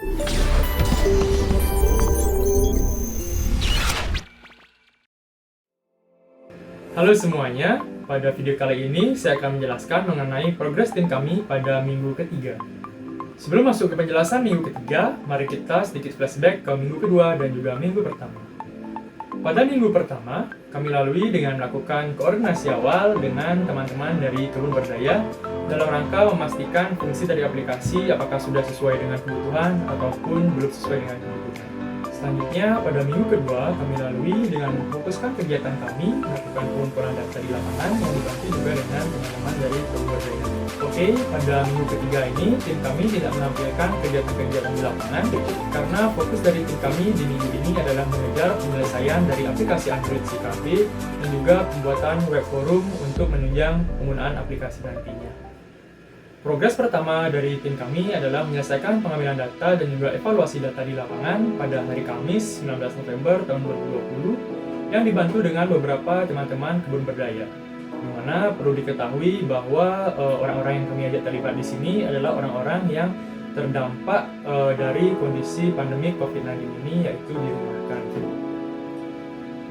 Halo semuanya, pada video kali ini saya akan menjelaskan mengenai progres tim kami pada minggu ketiga. Sebelum masuk ke penjelasan minggu ketiga, mari kita sedikit flashback ke minggu kedua dan juga minggu pertama. Pada minggu pertama, kami lalui dengan melakukan koordinasi awal dengan teman-teman dari Kebun Berdaya dalam rangka memastikan fungsi dari aplikasi apakah sudah sesuai dengan kebutuhan ataupun belum sesuai dengan kebutuhan. Selanjutnya, pada minggu kedua, kami lalui dengan memfokuskan kegiatan kami melakukan pengumpulan data di lapangan yang dibantu juga dengan teman-teman dari Kebun Berdaya. Oke, pada minggu ketiga ini, tim kami tidak menampilkan kegiatan-kegiatan di lapangan karena fokus dari tim kami di minggu ini adalah mengejar penyelesaian dari aplikasi Android CKB dan juga pembuatan web forum untuk menunjang penggunaan aplikasi nantinya. Progres pertama dari tim kami adalah menyelesaikan pengambilan data dan juga evaluasi data di lapangan pada hari Kamis 19 November tahun 2020 yang dibantu dengan beberapa teman-teman Kebun Berdaya. Di mana perlu diketahui bahwa orang-orang yang kami ajak terlibat di sini adalah orang-orang yang terdampak dari kondisi pandemi COVID-19 ini, yaitu dirumahkan.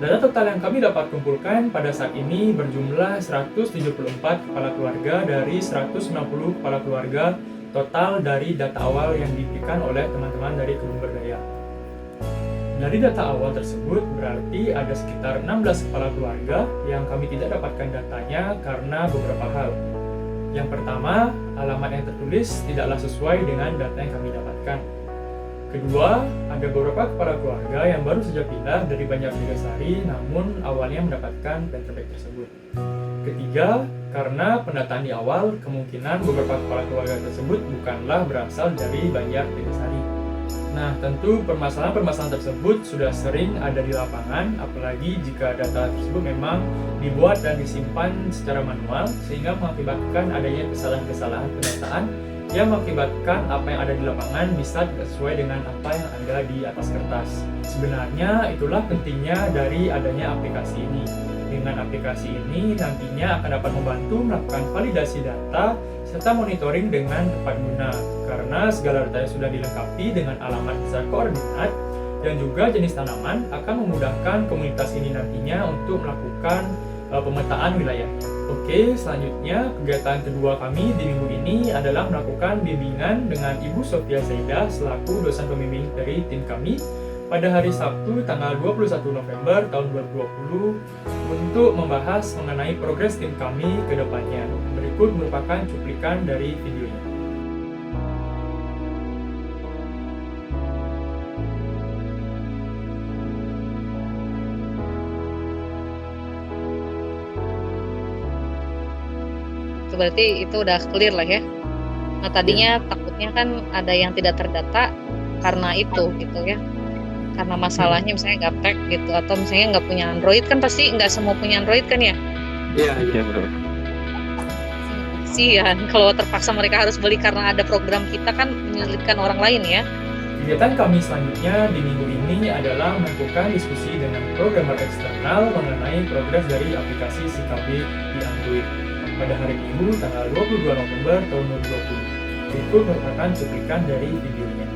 Data total yang kami dapat kumpulkan pada saat ini berjumlah 174 kepala keluarga dari 190 kepala keluarga total dari data awal yang diberikan oleh teman-teman dari Kebun Berdaya. Dari data awal tersebut berarti ada sekitar 16 kepala keluarga yang kami tidak dapatkan datanya karena beberapa hal. Yang pertama, alamat yang tertulis tidaklah sesuai dengan data yang kami dapatkan. Kedua, ada beberapa kepala keluarga yang baru saja pindah dari Banjarnegara namun awalnya mendapatkan plan terbaik tersebut. Ketiga, karena pendataan di awal, kemungkinan beberapa kepala keluarga tersebut bukanlah berasal dari Banjarnegara. Nah, tentu permasalahan-permasalahan tersebut sudah sering ada di lapangan, apalagi jika data tersebut memang dibuat dan disimpan secara manual, sehingga mengakibatkan adanya kesalahan-kesalahan pendataan yang mengakibatkan apa yang ada di lapangan bisa tidak sesuai dengan apa yang ada di atas kertas. Sebenarnya itulah pentingnya dari adanya aplikasi ini. Dengan aplikasi ini nantinya akan dapat membantu melakukan validasi data serta monitoring dengan tepat guna, karena segala data yang sudah dilengkapi dengan alamat besar koordinat dan juga jenis tanaman akan memudahkan komunitas ini nantinya untuk melakukan pemetaan wilayahnya. Oke, selanjutnya kegiatan kedua kami di minggu ini adalah melakukan bimbingan dengan Ibu Sofia Zaidah selaku dosen pembimbing dari tim kami pada hari Sabtu tanggal 21 November tahun 2020 untuk membahas mengenai progres tim kami ke depannya. Berikut merupakan cuplikan dari videonya. Berarti itu udah clear lah ya. Nah tadinya takutnya kan ada yang tidak terdata karena itu gitu ya. Karena masalahnya misalnya gaptek gitu atau misalnya nggak punya Android, kan pasti nggak semua punya Android kan ya. Iya bro. Kasihan kalau terpaksa mereka harus beli karena ada program kita kan menyulitkan orang lain ya. Kegiatan kami selanjutnya di minggu ini adalah melakukan diskusi dengan programmer eksternal mengenai progres dari aplikasi CKB di Android pada hari Minggu tanggal 22 November tahun 2020. Berikut merupakan cuplikan dari videonya.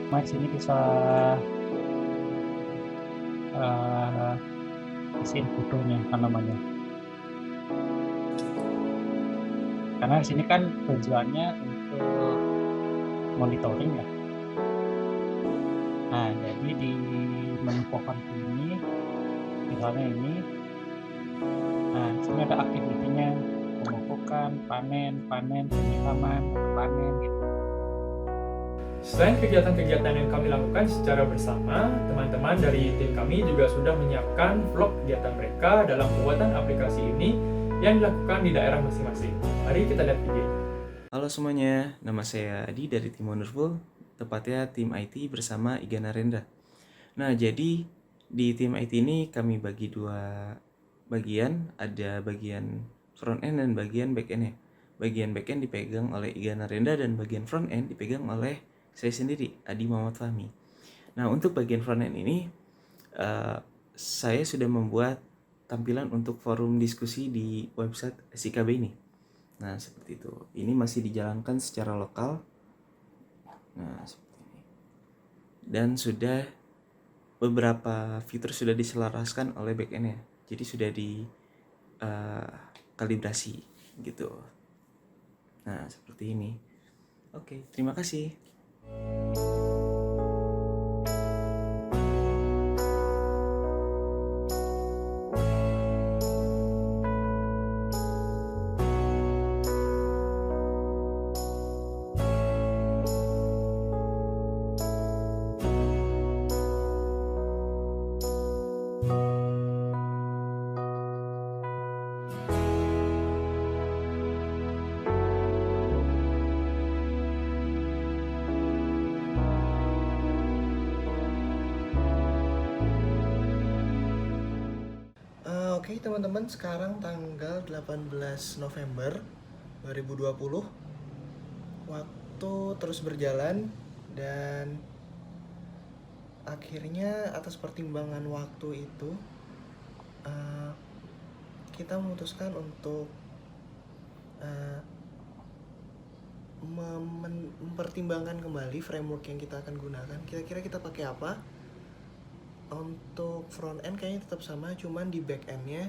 Mas ini bisa isiin fotonya apa namanya, karena di sini kan tujuannya untuk monitoring ya. Nah jadi di menu pokok ini misalnya ini, nah di sini ada aktivitinya, pemupukan, panen, penyiraman, panen gitu. Selain kegiatan-kegiatan yang kami lakukan secara bersama, teman-teman dari tim kami juga sudah menyiapkan vlog kegiatan mereka dalam pembuatan aplikasi ini yang dilakukan di daerah masing-masing. Mari kita lihat videonya. Halo semuanya, nama saya Adi dari tim Wonderful, tepatnya tim IT bersama Iga Narendra. Nah, jadi di tim IT ini kami bagi dua bagian, ada bagian front end dan bagian back end ya. bagian backend dipegang oleh Iga Narendra dan bagian frontend dipegang oleh saya sendiri, Adi Muhammad Fahmi. Nah, untuk bagian frontend ini saya sudah membuat tampilan untuk forum diskusi di website SIKB ini. Nah, seperti itu. Ini masih dijalankan secara lokal. Nah, seperti ini. Dan sudah beberapa fitur sudah diselaraskan oleh backend-nya. Jadi sudah di kalibrasi gitu. Nah, seperti ini. Oke, terima kasih. Oke teman-teman, sekarang tanggal 18 November 2020. Waktu terus berjalan dan akhirnya atas pertimbangan waktu itu kita memutuskan untuk mempertimbangkan kembali framework yang kita akan gunakan. Kira-kira kita pakai apa? Untuk front end kayaknya tetap sama, cuman di back endnya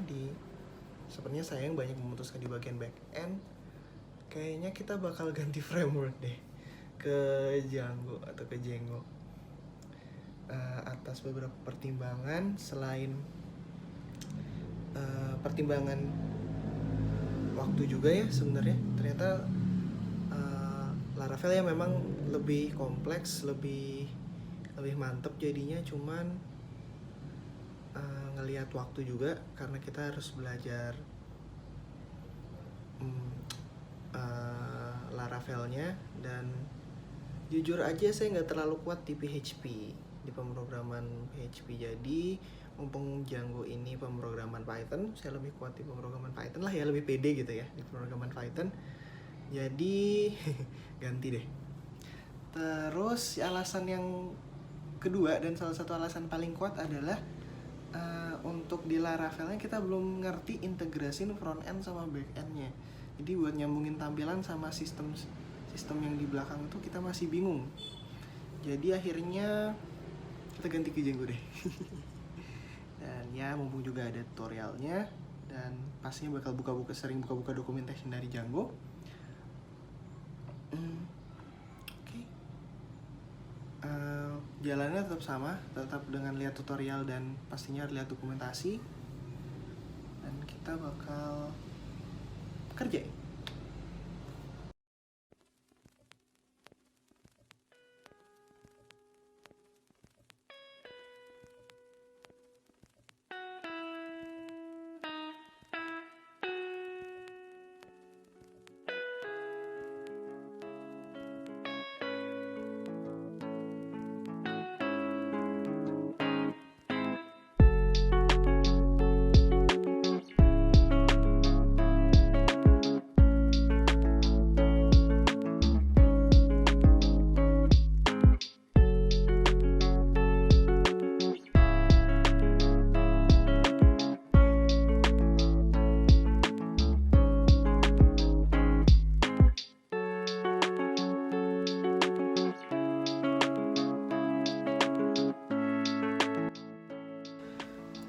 sepertinya saya yang banyak memutuskan di bagian back end. Kayaknya kita bakal ganti framework deh ke Django atau ke Django. Atas beberapa pertimbangan, selain pertimbangan waktu juga ya sebenarnya. Ternyata Laravel ya memang lebih kompleks, lebih mantep jadinya, cuman ngelihat waktu juga karena kita harus belajar Laravelnya, dan jujur aja saya nggak terlalu kuat di PHP, di pemrograman PHP. Jadi mumpung Django ini pemrograman Python, saya lebih kuat di pemrograman Python lah ya, lebih pede gitu ya di pemrograman Python. Jadi ganti deh. Terus alasan yang kedua dan salah satu alasan paling kuat adalah untuk di Laravelnya kita belum ngerti integrasin front end sama back endnya. Jadi buat nyambungin tampilan sama sistem yang di belakang itu kita masih bingung. Jadi akhirnya kita ganti ke Django deh. Dan ya mumpung juga ada tutorialnya, dan pastinya bakal sering buka documentation dari Django. Jalannya tetap sama, tetap dengan lihat tutorial dan pastinya lihat dokumentasi, dan kita bakal kerja.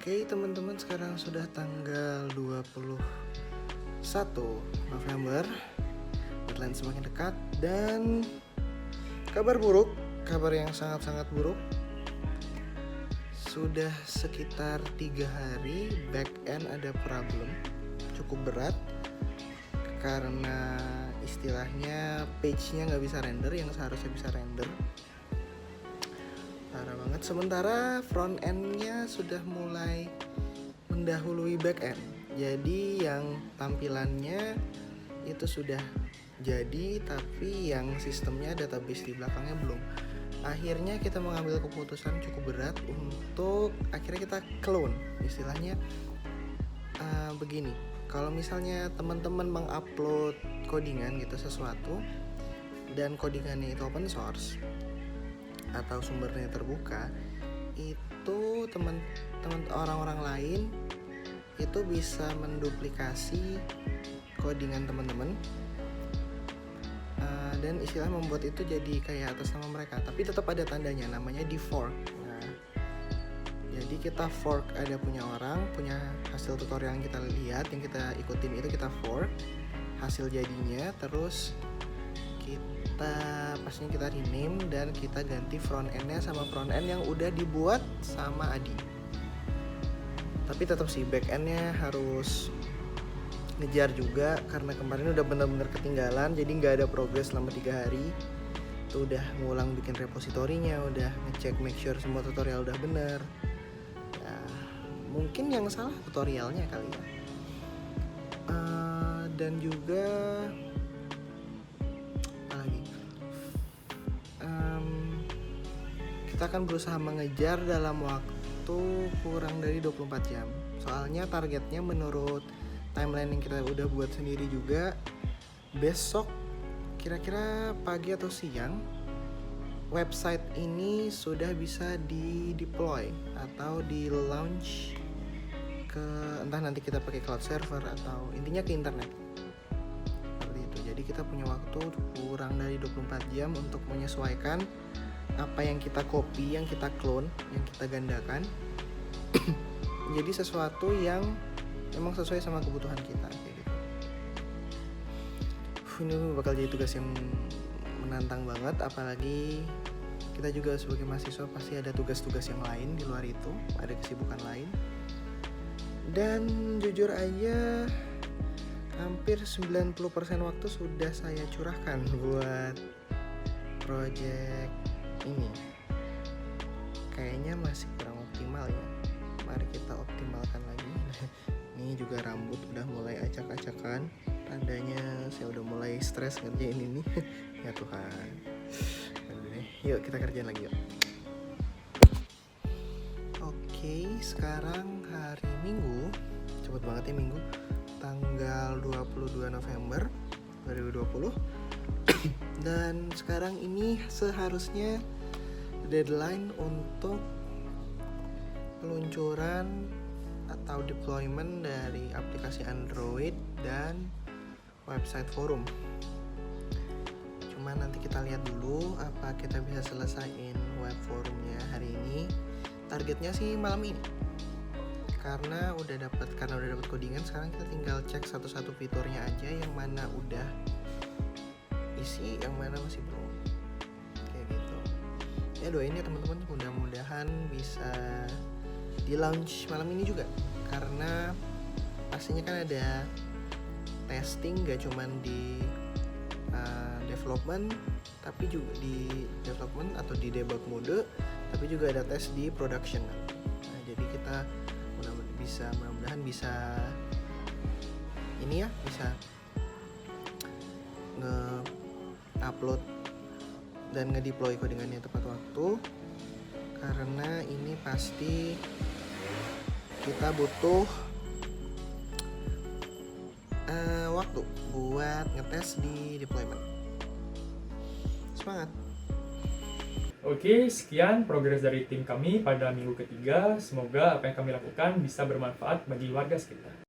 Oke teman-teman, sekarang sudah tanggal 21 November, deadline semakin dekat, dan kabar yang sangat-sangat buruk. Sudah sekitar 3 hari back end ada problem cukup berat, karena istilahnya page-nya nggak bisa render yang seharusnya bisa render. Parah banget. Sementara front end-nya sudah mulai mendahului back end. Jadi yang tampilannya itu sudah jadi, tapi yang sistemnya, database di belakangnya belum. Akhirnya kita mengambil keputusan cukup berat untuk akhirnya kita clone. Istilahnya begini, Kalau misalnya teman-teman mengupload codingan gitu sesuatu dan codingannya itu open source atau sumbernya terbuka, itu teman-teman orang-orang lain itu bisa menduplikasi codingan teman-teman dan istilah membuat itu jadi kayak atas nama mereka, tapi tetap ada tandanya, namanya di fork. Nah, jadi kita fork, ada punya orang, punya hasil tutorial yang kita lihat, yang kita ikutin itu kita fork hasil jadinya, terus kita pastinya kita rename dan kita ganti front end-nya sama front end yang udah dibuat sama Adi. Tapi tetap sih back end-nya harus ngejar juga, karena kemarin udah benar-benar ketinggalan, jadi nggak ada progres selama 3 hari. Itu udah ngulang bikin repositorinya, udah ngecek make sure semua tutorial udah bener. Ya, mungkin yang salah tutorialnya kali ya. Dan juga apa lagi? Kita akan berusaha mengejar dalam waktu kurang dari 24 jam. Soalnya targetnya menurut timeline yang kita udah buat sendiri juga, besok kira-kira pagi atau siang website ini sudah bisa di-deploy atau di-launch ke entah nanti kita pakai cloud server atau intinya ke internet. Seperti itu. Jadi kita punya waktu kurang dari 24 jam untuk menyesuaikan apa yang kita copy, yang kita clone, yang kita gandakan jadi sesuatu yang memang sesuai sama kebutuhan kita kayak gitu. Ini bakal jadi tugas yang menantang banget, apalagi kita juga sebagai mahasiswa pasti ada tugas-tugas yang lain di luar itu, ada kesibukan lain. Dan jujur aja hampir 90% waktu sudah saya curahkan buat project ini. Kayaknya masih kurang optimal ya. Mari kita optimalkan lagi. Ini juga rambut udah mulai acak-acakan, tandanya saya udah mulai stres ngerjain ini. Ya Tuhan. Aduh deh. Yuk kita kerjain lagi yuk. Oke, sekarang hari Minggu, cepet banget ya Minggu, tanggal 22 November 2020. Dan sekarang ini seharusnya deadline untuk peluncuran atau deployment dari aplikasi Android dan website forum. Cuma nanti kita lihat dulu apa kita bisa selesaiin web forumnya hari ini. Targetnya sih malam ini. Karena udah dapat codingan, sekarang kita tinggal cek satu-satu fiturnya aja, yang mana udah isi, yang mana masih belum. Kayak gitu. Ya doain ya teman-teman, mudah-mudahan bisa di launch malam ini juga, karena pastinya kan ada testing, gak cuman di development, tapi juga di development atau di debug mode, tapi juga ada tes di production. Nah, jadi kita mudah-mudahan bisa ini ya, bisa nge-upload dan nge-deploy codingannya tepat waktu, karena ini pasti kita butuh waktu buat ngetes di deployment. Semangat! Oke, sekian progres dari tim kami pada minggu ketiga. Semoga apa yang kami lakukan bisa bermanfaat bagi warga sekitar.